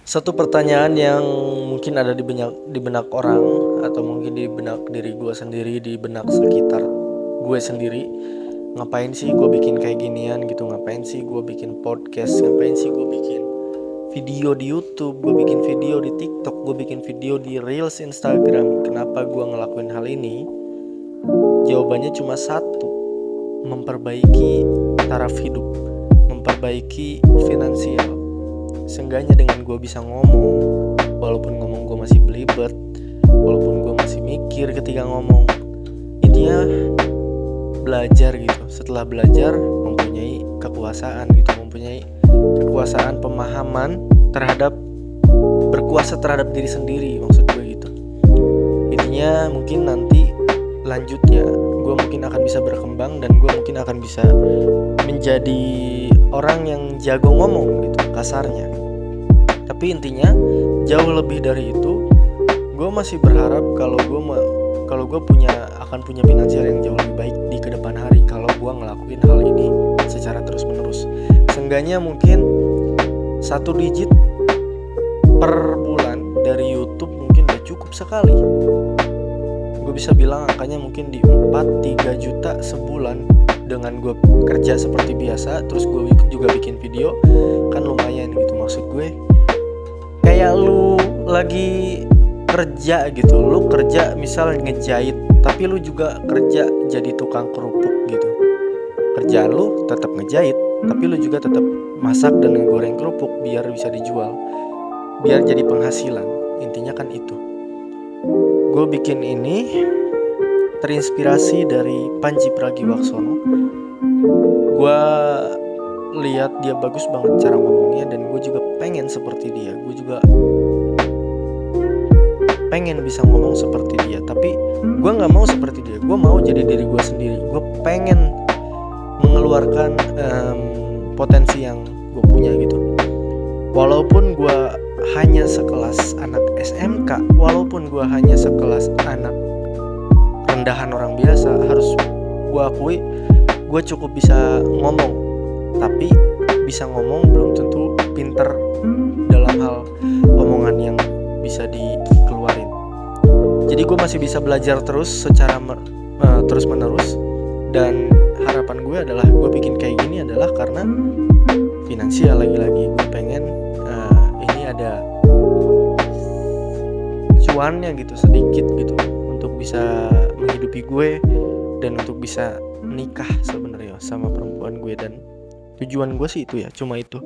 Satu pertanyaan yang mungkin ada di benak orang, atau mungkin di benak diri gue sendiri, di benak sekitar gue sendiri. Ngapain sih gue bikin kayak ginian gitu? Ngapain sih gue bikin podcast? Ngapain sih gue bikin video di YouTube? Gue bikin video di TikTok? Gue bikin video di Reels Instagram? Kenapa gue ngelakuin hal ini? Jawabannya cuma satu: memperbaiki taraf hidup, memperbaiki finansial. Seenggaknya dengan gue bisa ngomong, walaupun ngomong gue masih belibet, walaupun gue masih mikir ketika ngomong, intinya belajar gitu. Setelah belajar, mempunyai kekuasaan gitu, mempunyai kekuasaan pemahaman terhadap, berkuasa terhadap diri sendiri, maksud gue gitu. Intinya mungkin nanti lanjutnya gue mungkin akan bisa berkembang, dan gue mungkin akan bisa menjadi orang yang jago ngomong gitu, kasarnya. Tapi intinya jauh lebih dari itu, gue masih berharap kalau gue akan punya finansial yang jauh lebih baik di kedepan hari kalau gue ngelakuin hal ini secara terus menerus. Seenggaknya mungkin 1 digit per bulan dari YouTube mungkin udah cukup sekali. Gue bisa bilang angkanya mungkin di 4-3 juta sebulan. Dengan gue kerja seperti biasa, terus gue juga bikin video, kan lumayan gitu. Maksud gue kayak lu lagi kerja gitu, lu kerja misal ngejahit, tapi lu juga kerja jadi tukang kerupuk gitu. Kerjaan lu tetap ngejahit, tapi lu juga tetap masak dan ngegoreng kerupuk biar bisa dijual, biar jadi penghasilan. Intinya kan itu. Gue bikin ini terinspirasi dari Panji Pragiwaksono. Gue lihat dia bagus banget cara ngomongnya, dan gue juga pengen seperti dia. Gue juga pengen bisa ngomong seperti dia, tapi gue nggak mau seperti dia. Gue mau jadi diri gue sendiri. Gue pengen mengeluarkan potensi yang gue punya gitu. Walaupun gue hanya sekelas anak SMK, walaupun gue hanya sekelas anak rendahan orang biasa, harus gue akui gue cukup bisa ngomong. Tapi bisa ngomong belum tentu pinter dalam hal omongan yang bisa dikeluarin. Jadi gue masih bisa belajar terus secara terus menerus. Dan harapan gue adalah gue bikin kayak gini adalah karena finansial. Lagi-lagi gue pengen ini ada cuannya gitu, sedikit gitu, untuk bisa menghidupi gue dan untuk bisa nikah sebenarnya sama perempuan gue. Dan tujuan gue sih itu ya, cuma itu.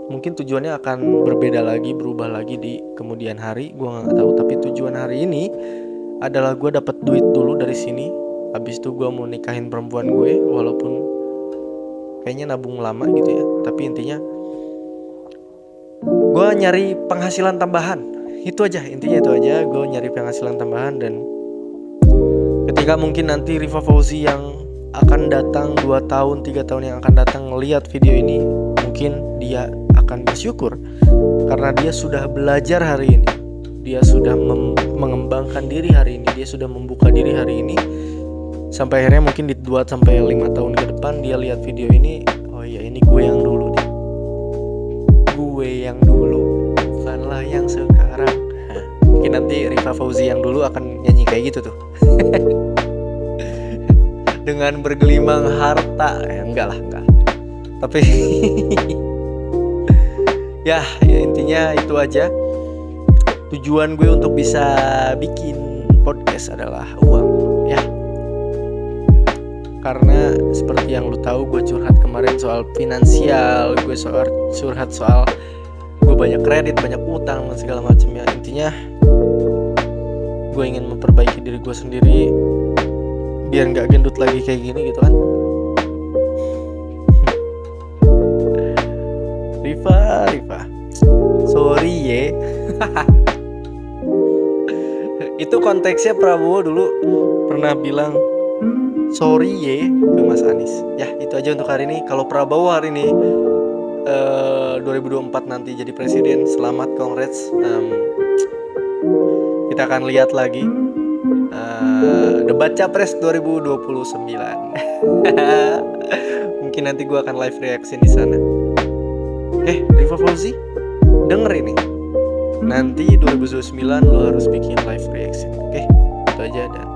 Mungkin tujuannya akan berbeda lagi, berubah lagi di kemudian hari, gue nggak tahu. Tapi tujuan hari ini adalah gue dapat duit dulu dari sini, habis itu gue mau nikahin perempuan gue, walaupun kayaknya nabung lama gitu ya. Tapi intinya gue nyari penghasilan tambahan. Itu aja, intinya itu aja. Gue nyari penghasilan tambahan, dan ketika mungkin nanti Rifa Fauzi yang akan datang 2 tahun, 3 tahun yang akan datang ngelihat video ini, mungkin dia akan bersyukur karena dia sudah belajar hari ini. Dia sudah mengembangkan diri hari ini. Dia sudah membuka diri hari ini. Sampai akhirnya mungkin di 2-5 tahun ke depan dia lihat video ini, oh iya, ini gue yang dulu nih. Gue yang dulu, bukanlah yang sekarang. Mungkin nanti Rifa Fauzi yang dulu akan nyanyi kayak gitu tuh. Dengan bergelimang harta. Enggak. Tapi ya intinya itu aja. Tujuan gue untuk bisa bikin podcast adalah uang ya. Karena seperti yang lu tahu, gue curhat kemarin soal finansial, gue curhat soal gue banyak kredit, banyak utang dan segala macamnya. Intinya gue ingin memperbaiki diri gue sendiri biar nggak gendut lagi kayak gini gitu kan. Rifa sorry ye. Itu konteksnya Prabowo dulu pernah bilang sorry ye ke Mas Anies. Ya itu aja untuk hari ini. Kalau Prabowo hari ini 2024 nanti jadi presiden, selamat, congrats. Kita akan lihat lagi debat Capres 2029. Mungkin nanti gue akan live reaction di sana. Rifa Fauzi, denger ini, nanti 2029 lo harus bikin live reaction. Oke, itu aja dan